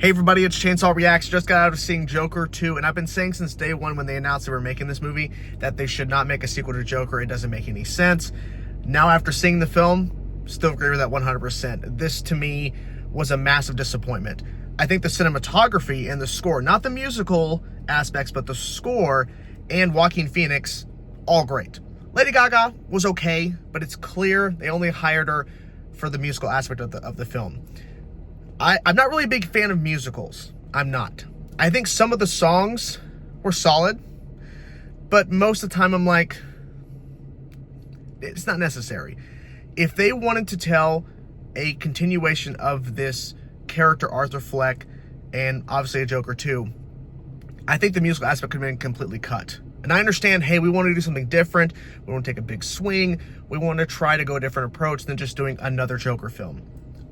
Hey everybody, it's Chainsaw Reacts. Just got out of seeing Joker 2, and I've been saying since day one when they announced they were making this movie that they should not make a sequel to Joker. It doesn't make any sense. Now after seeing the film, still agree with that 100%. This to me was a massive disappointment. I think the cinematography and the score, not the musical aspects, but the score and Joaquin Phoenix, all great. Lady Gaga was okay, but it's clear they only hired her for the musical aspect of the film. I'm not really a big fan of musicals. I'm not. I think some of the songs were solid, but most of the time I'm like, it's not necessary. If they wanted to tell a continuation of this character, Arthur Fleck, and obviously a Joker 2, I think the musical aspect could have been completely cut. And I understand, hey, we want to do something different. We want to take a big swing. We want to try to go a different approach than just doing another Joker film.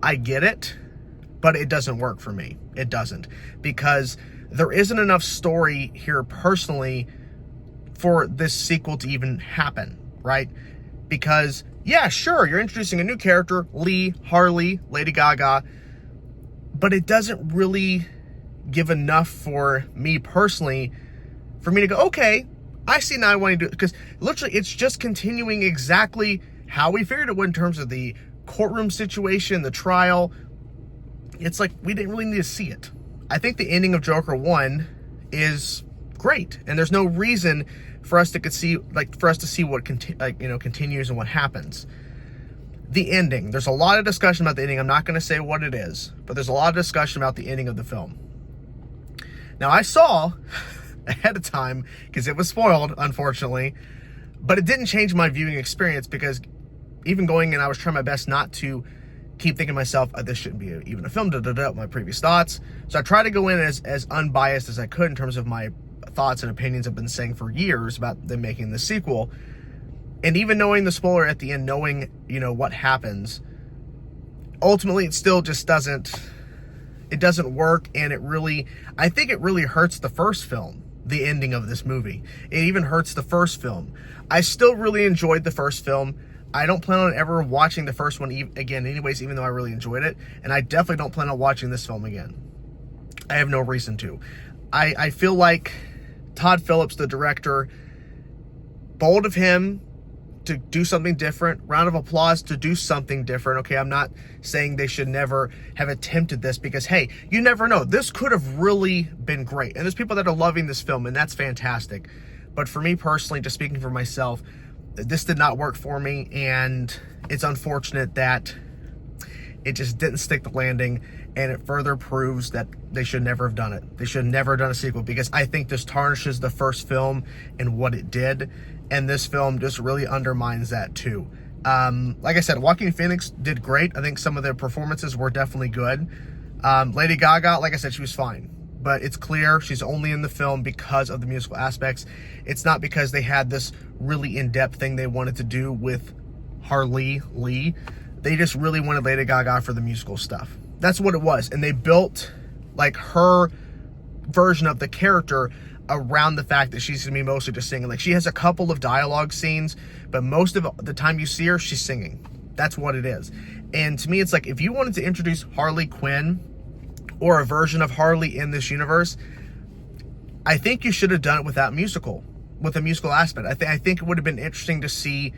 I get it. But it doesn't work for me. It doesn't. Because there isn't enough story here personally for this sequel to even happen, right? Because, yeah, sure, you're introducing a new character, Harley, Lady Gaga, but it doesn't really give enough for me personally for me to go, okay, I see now I want to do it. Because literally it's just continuing exactly how we figured it would in terms of the courtroom situation, the trial. It's like we didn't really need to see it. I think the ending of Joker 1 is great, and there's no reason for us to see what continues and what happens. The ending, there's a lot of discussion about the ending. I'm not going to say what it is, but there's a lot of discussion about the ending of the film. Now, I saw ahead of time because it was spoiled, unfortunately, but it didn't change my viewing experience because even going in, I was trying my best not to keep thinking to myself, this shouldn't be even a film, my previous thoughts. So I try to go in as unbiased as I could in terms of my thoughts and opinions I've been saying for years about them making the sequel. And even knowing the spoiler at the end, knowing, what happens, ultimately it still just doesn't work. And I think it really hurts the first film, the ending of this movie. It even hurts the first film. I still really enjoyed the first film. I don't plan on ever watching the first one again anyways, even though I really enjoyed it. And I definitely don't plan on watching this film again. I have no reason to. I feel like Todd Phillips, the director, bold of him to do something different. Round of applause to do something different. Okay, I'm not saying they should never have attempted this because, hey, you never know. This could have really been great. And there's people that are loving this film, and that's fantastic. But for me personally, just speaking for myself, this did not work for me, and it's unfortunate that it just didn't stick the landing, and it further proves that they should never have done it. They should never have done a sequel because I think this tarnishes the first film and what it did, and this film just really undermines that too. Like I said, Joaquin Phoenix did great. I think some of their performances were definitely good. Lady Gaga, like I said, she was fine. But it's clear she's only in the film because of the musical aspects. It's not because they had this really in-depth thing they wanted to do with Harley. They just really wanted Lady Gaga for the musical stuff. That's what it was. And they built like her version of the character around the fact that she's going to be mostly just singing. Like she has a couple of dialogue scenes, but most of the time you see her, she's singing. That's what it is. And to me, it's like if you wanted to introduce Harley Quinn or a version of Harley in this universe, I think you should have done it with a musical aspect. I think it would have been interesting to see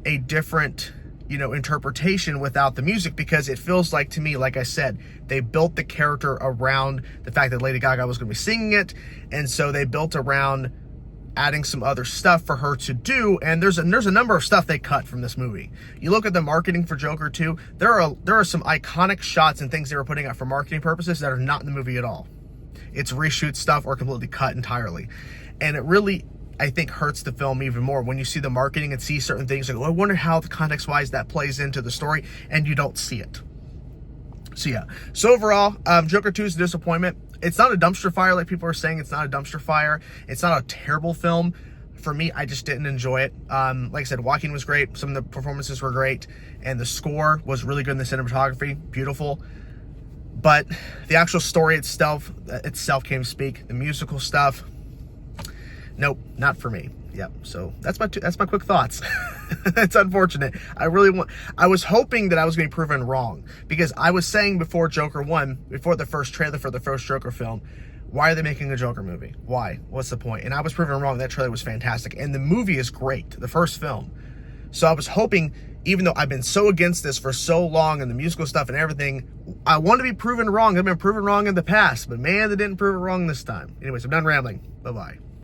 a different, interpretation without the music, because it feels like, to me, like I said, they built the character around the fact that Lady Gaga was going to be singing it, and so they built around adding some other stuff for her to do, and there's a number of stuff they cut from this movie. You look at the marketing for Joker 2, there are some iconic shots and things they were putting out for marketing purposes that are not in the movie at all. It's reshoot stuff or completely cut entirely. And it really, I think, hurts the film even more when you see the marketing and see certain things like, oh, I wonder how context-wise that plays into the story, and you don't see it. So yeah. So overall, Joker 2 is a disappointment. It's not a dumpster fire like people are saying. It's not a dumpster fire. It's not a terrible film. For me, I just didn't enjoy it. Like I said, Joaquin was great. Some of the performances were great. And the score was really good in the cinematography. Beautiful. But the actual story itself came to speak. The musical stuff, nope, not for me. Yep. So that's my quick thoughts. It's unfortunate. I was hoping that I was going to be proven wrong, because I was saying before Joker 1, before the first trailer for the first Joker film, why are they making a Joker movie? Why? What's the point? And I was proven wrong. That trailer was fantastic, and the movie is great. The first film. So I was hoping, even though I've been so against this for so long and the musical stuff and everything, I want to be proven wrong. I've been proven wrong in the past, but man, they didn't prove it wrong this time. Anyways, I'm done rambling. Bye-bye.